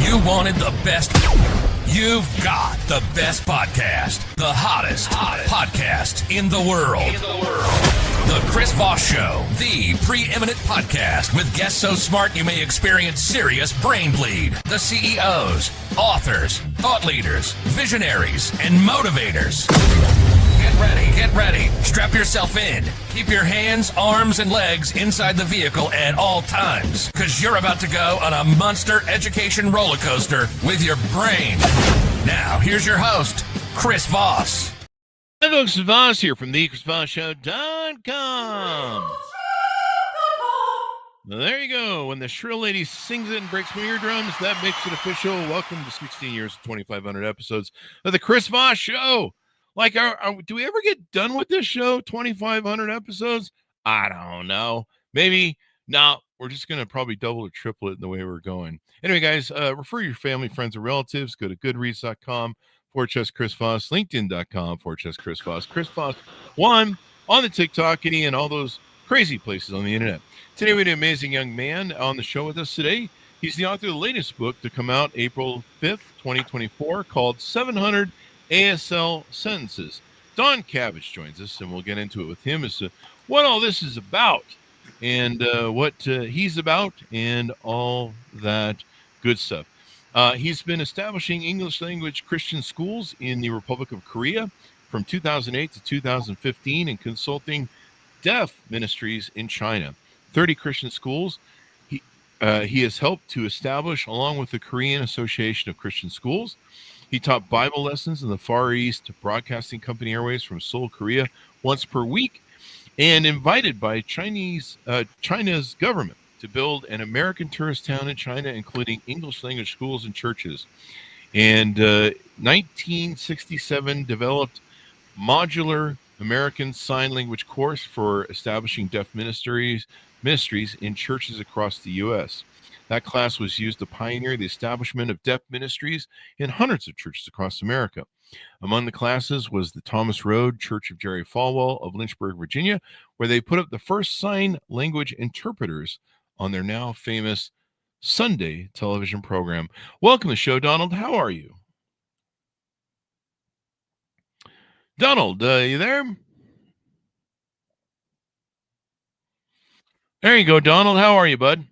You wanted the best. You've got the best podcast. The hottest podcast in the world. The Chris Voss Show, the preeminent podcast with guests so smart you may experience serious brain bleed. The CEOs, authors, thought leaders, visionaries, and motivators. Get ready. Strap yourself in. Keep your hands, arms, and legs inside the vehicle at all times, because you're about to go on a monster education roller coaster with your brain. Now, here's your host, Chris Voss. Hi, folks. It's Voss here from thechrisvossshow.com. Well, there you go. When the shrill lady sings it and breaks my eardrums, that makes it official. Welcome to 16 years, 2,500 episodes of the Chris Voss Show. Like, do we ever get done with this show? 2,500 episodes? I don't know. Maybe. No, we're just going to probably double or triple it in the way we're going. Anyway, guys, refer your family, friends, and relatives. Go to goodreads.com/Chris Voss, LinkedIn.com/Chris Voss, Chris Voss 1 on the TikTok, and all those crazy places on the internet. Today, we have an amazing young man on the show with us today. He's the author of the latest book to come out April 5th, 2024, called 700 ASL Sentences. Don Cabbage joins us, and we'll get into it with him as to what all this is about and what he's about and all that good stuff. He's been establishing English language Christian schools in the Republic of Korea from 2008 to 2015 and consulting deaf ministries in China. 30 Christian schools he has helped to establish along with the Korean Association of Christian Schools. He taught Bible lessons in the Far East Broadcasting Company Airways from Seoul, Korea, once per week, and invited by China's government to build an American tourist town in China, including English language schools and churches. And 1967 developed modular American Sign Language course for establishing deaf ministries in churches across the U.S. That class was used to pioneer the establishment of deaf ministries in hundreds of churches across America. Among the classes was the Thomas Road Church of Jerry Falwell of Lynchburg, Virginia, where they put up the first sign language interpreters on their now famous Sunday television program. Welcome to the show, Donald. How are you? Donald, you there? There you go, Donald. How are you, bud?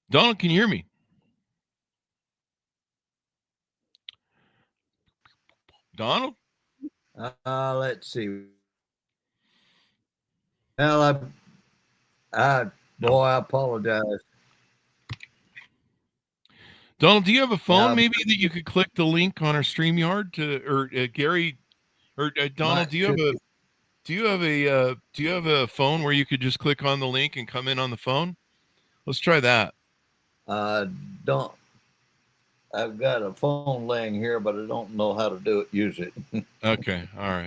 Donald, can you hear me? Donald? Let's see. Well, I apologize. Donald, do you have a phone maybe that you could click the link on our StreamYard to, or Gary, or Donald, do you have a phone where you could just click on the link and come in on the phone? Let's try that. I've got a phone laying here, but I don't know how to use it. Okay. All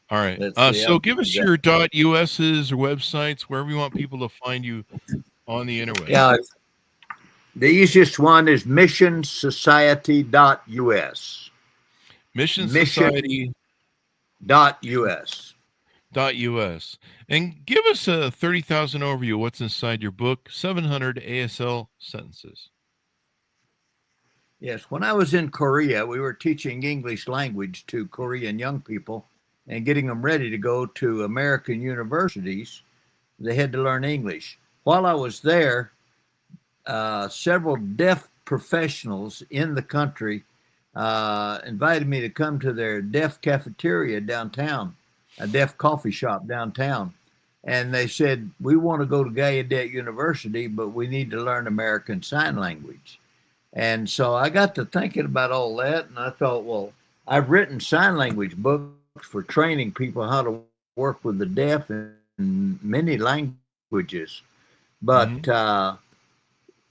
right. So give us your .us's or websites, wherever you want people to find you on the internet. Yeah. The easiest one is missionsociety.us. Missionsociety.us. And give us a 30,000 overview of what's inside your book, 700 ASL Sentences. Yes, when I was in Korea, we were teaching English language to Korean young people and getting them ready to go to American universities. They had to learn English. While I was there, several deaf professionals in the country invited me to come to their deaf cafeteria downtown, a deaf coffee shop downtown. And they said, we want to go to Gallaudet University, but we need to learn American Sign Language. And so I got to thinking about all that, and I thought, well, I've written sign language books for training people how to work with the deaf in many languages. But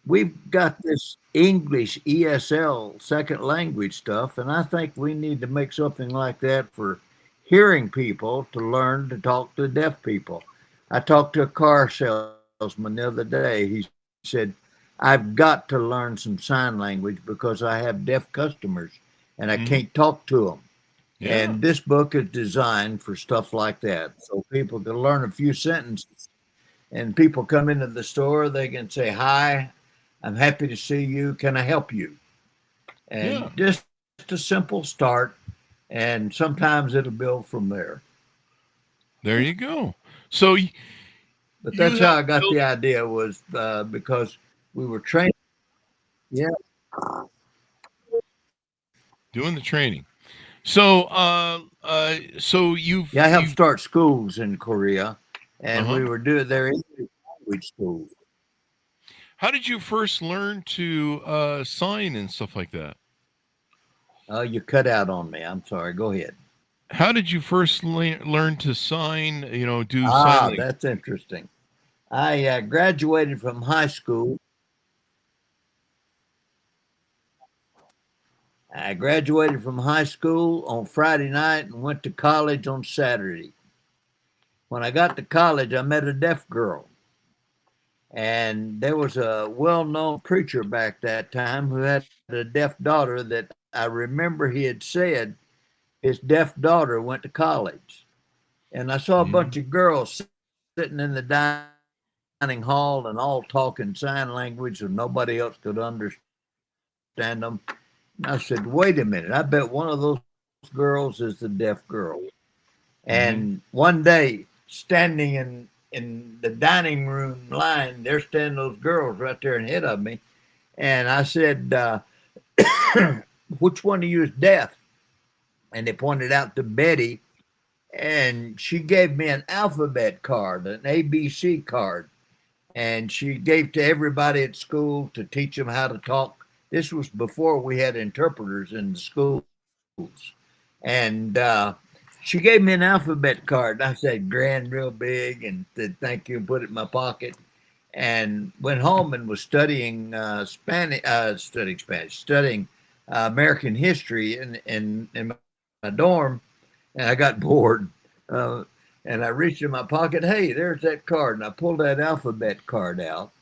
we've got this English ESL second language stuff, and I think we need to make something like that for hearing people to learn to talk to deaf people. I talked to a car salesman the other day. He said, I've got to learn some sign language because I have deaf customers and I can't talk to them. Yeah. And this book is designed for stuff like that. So people can learn a few sentences, and people come into the store, they can say, hi, I'm happy to see you. Can I help you? And Yeah. just a simple start, and sometimes it'll build from there. There you go. So But you that's how I help got build the idea was because we were trained. Yeah, doing the training. So so yeah. I helped you've start schools in Korea, and uh-huh. we were doing their English language schools. How did you first learn to sign and stuff like that? You cut out on me. I'm sorry. Go ahead. How did you first learn to sign, do sign Ah, language? that's interesting. I graduated from high school. I graduated from high school on Friday night and went to college on Saturday. When I got to college, I met a deaf girl. And there was a well known preacher back that time who had a deaf daughter that I remember he had said his deaf daughter went to college. And I saw a Mhm. bunch of girls sitting in the dining hall and all talking sign language and nobody else could understand them. And I said, wait a minute, I bet one of those girls is the deaf girl. Mhm. And one day, standing in the dining room line, there stand those girls right there ahead of me. And I said, which one of you is deaf? And they pointed out to Betty, and she gave me an alphabet card, an ABC card, and she gave to everybody at school to teach them how to talk. This was before we had interpreters in the schools. And she gave me an alphabet card. I said, grand, real big, and said, thank you, and put it in my pocket. And went home and was studying studying American history in my dorm. And I got bored. Uh, and I reached in my pocket, hey, there's that card. And I pulled that alphabet card out.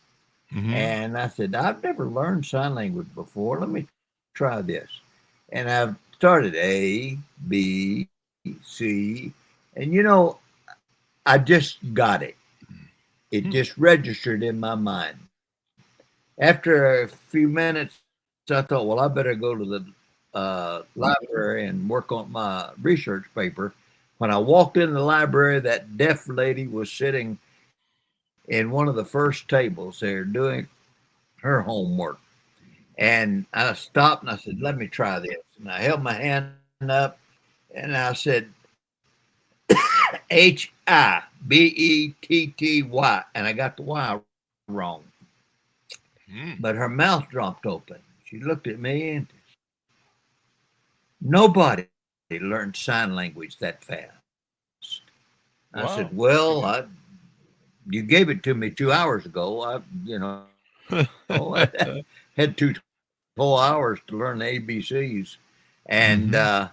Mhm. And I said, I've never learned sign language before. Let me try this. And I've started A, B, C. And I just got it. It Hmm. just registered in my mind. After a few minutes, I thought, well, I better go to the library and work on my research paper. When I walked in the library, that deaf lady was sitting in one of the first tables there doing her homework. And I stopped and I said, let me try this. And I held my hand up and I said, Hibetty. And I got the Y wrong. Hmm. But her mouth dropped open. She looked at me and nobody learned sign language that fast. I said, Wow. well, you gave it to me 2 hours ago. I had two whole hours to learn the ABCs. And Mhm.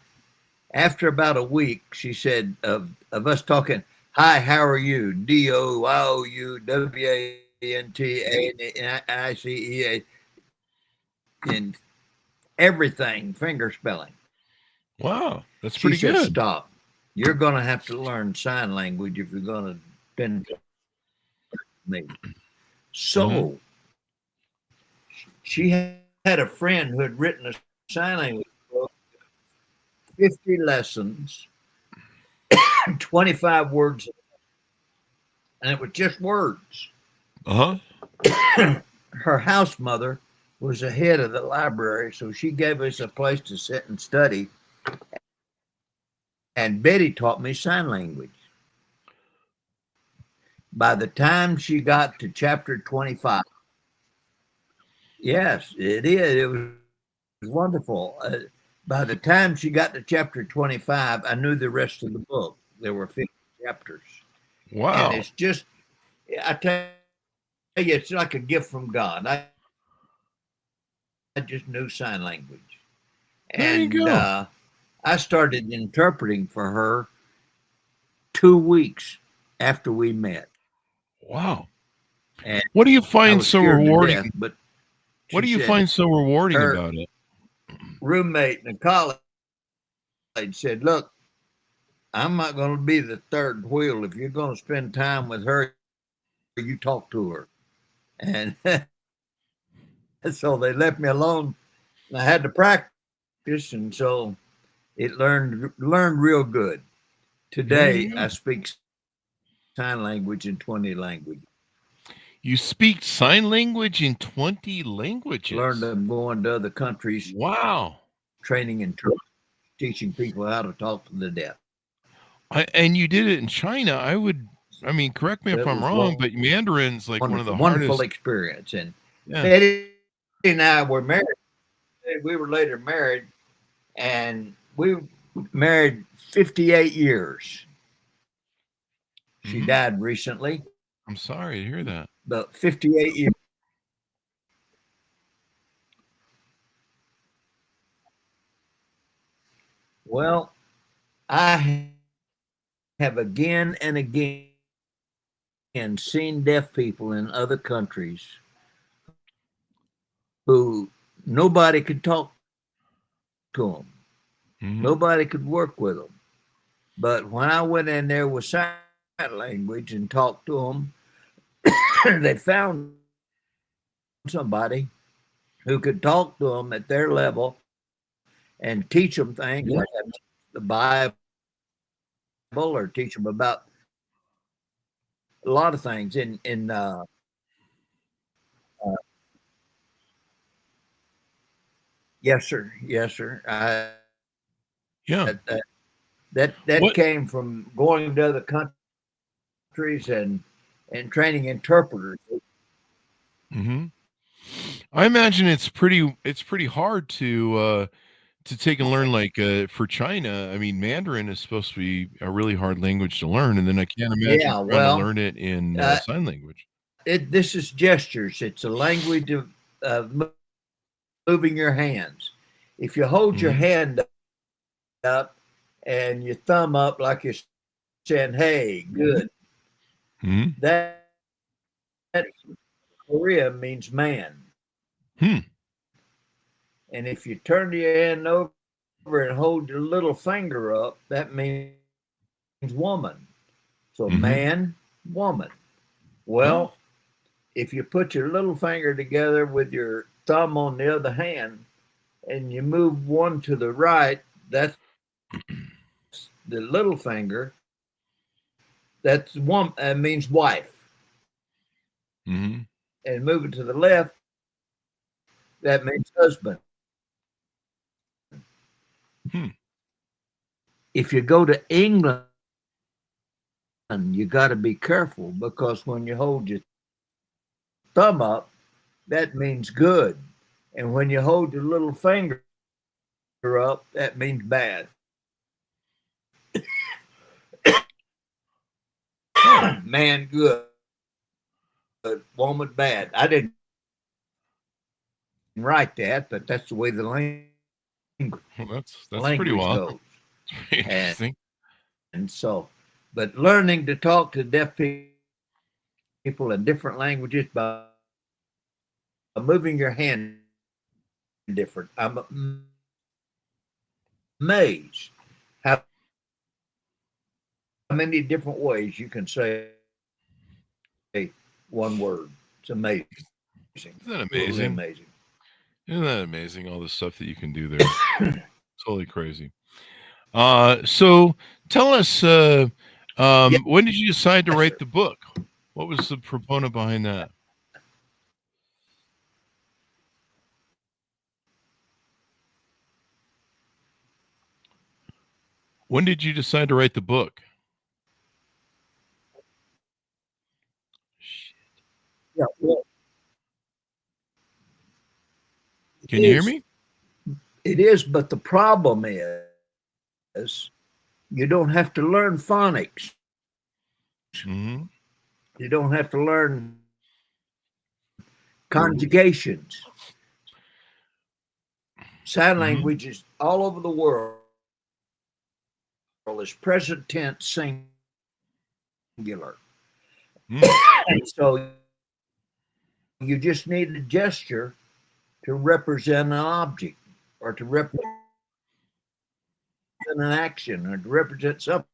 after about a week, she said of us talking, hi, how are you? DOYOUWANTANICE and everything, finger spelling. Wow. That's She pretty said, good. stop. You're going to have to learn sign language if you're going to spend me. Mhm. So she had a friend who had written a sign language book, 50 lessons, 25 words, and it was just words. Uh-huh. Her house mother was the head of the library, so she gave us a place to sit and study. And Betty taught me sign language. By the time she got to chapter 25, yes, it is. It was wonderful. By the time she got to chapter 25, I knew the rest of the book. There were 50 chapters. And Wow. it's just, I tell you, it's like a gift from God. I just knew sign language. There you And go. I started interpreting for her 2 weeks after we met. Wow. And What do you I find was so scared to rewarding? death, but What she do you said find so rewarding her about it? roommate in college said, look, I'm not going to be the third wheel. If you're going to spend time with her, you talk to her. And So they left me alone. And I had to practice, and so it learned real good. There Today, you go. I speak sign language in 20 languages. You speak sign language in 20 languages. Learned them going to other countries, Wow. training and teaching people how to talk to the deaf. And you did it in China. I mean, correct me if It I'm was wrong, but Mandarin's like one of the wonderful hardest. experience. And Yeah. Betty and I were married. We were later married, and we married 58 years. She Mhm. died recently, I'm sorry to hear that. but 58 years. Well, I have again and again seen deaf people in other countries who nobody could talk to them. Mhm. Nobody could work with them. But when I went in there with sign language and talked to them, they found somebody who could talk to them at their level and teach them things like the Bible or teach them about a lot of things uh, yes sir, yes sir. Yeah. That What came from going to other countries and training interpreters. Mhm. I imagine it's pretty hard to take and learn like for China. I mean, Mandarin is supposed to be a really hard language to learn, and then I can't imagine Yeah, trying to well, learn it in uh, sign language. this is gestures. It's a language of moving your hands. If you hold your Mhm. hand up and your thumb up like you're saying, "Hey, good," Mhm. that Korea means man. Hmm. And if you turn your hand over and hold your little finger up, that means woman. So Mhm. man, woman. Oh. Well, if you put your little finger together with your thumb on the other hand and you move one to the right, that's the little finger. That's one. That means wife. Mhm. And move it to the left, that means husband. Hmm. If you go to England, you got to be careful because when you hold your thumb up, that means good. And when you hold your little finger up, that means bad. Oh, Man, good. Woman, bad. I didn't write that, but that's the way the well, that's pretty language wild. goes. Pretty And, interesting. and so, but learning to talk to deaf people in different languages by moving your hand different. I'm amazed how many different ways you can say one word. It's amazing. Isn't that Absolutely amazing? amazing. Isn't that amazing? All the stuff that you can do there. Totally crazy. So tell us, Yeah. when did you decide to write the book? What was the proponent behind that? When did you decide to write the book? Yeah. Well, Can you hear is. me? It is, but the problem is you don't have to learn phonics. Mhm. You don't have to learn conjugations. Sign Mhm. language is all over the world is present tense singular. Mm. And so you just need a gesture to represent an object or to represent an action or to represent something.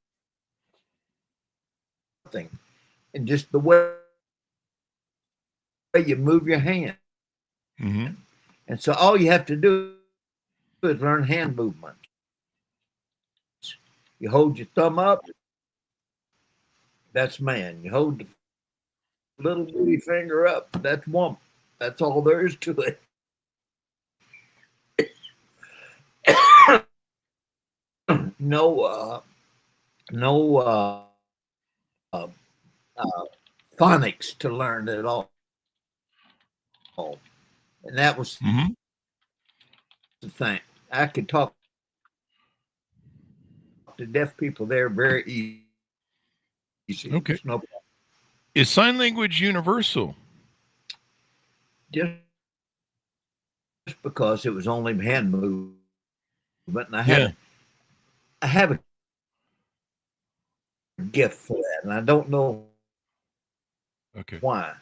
And just the way you move your hand. Mm-hmm. And so all you have to do is learn hand movements. You hold your thumb up, that's man. You hold the little bitty finger up, that's woman. That's all there is to it. No, no uh, phonics to learn at all. And that was Mm-hmm. the thing. I could talk to deaf people there very easy. Okay. No problem. Is sign language universal? Just because it was only hand movement, and I have a gift for that, and I don't know why.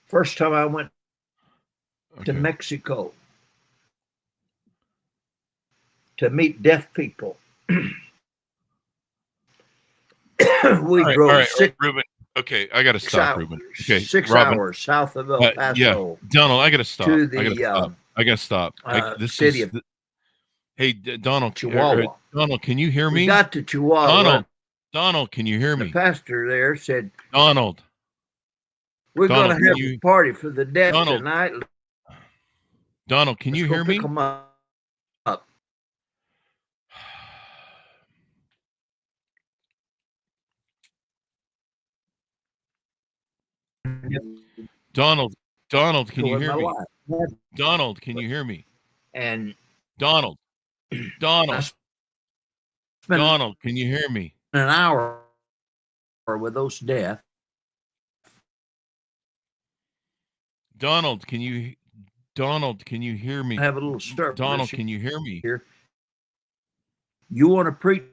First time I went to Mexico to meet deaf people, we drove Rubin. Okay, I got to stop, Rubin. Okay, 6 Robin. hours south of El Paso. Yeah, Donald, I got to stop. To the I got to stop. city of Hey, Donald. Chihuahua. Donald, can you hear me? We got to Chihuahua. Donald, can you hear me? The pastor there said, Donald, we're going to have a party for the deaf tonight. Donald, can you hear me? Pick them up. Donald, can you hear me? Donald, can you hear me? And Donald, can you hear me? An hour with those deaf. Donald, can you hear me? I have a little stir. Donald, can you hear me? Here. You want to preach?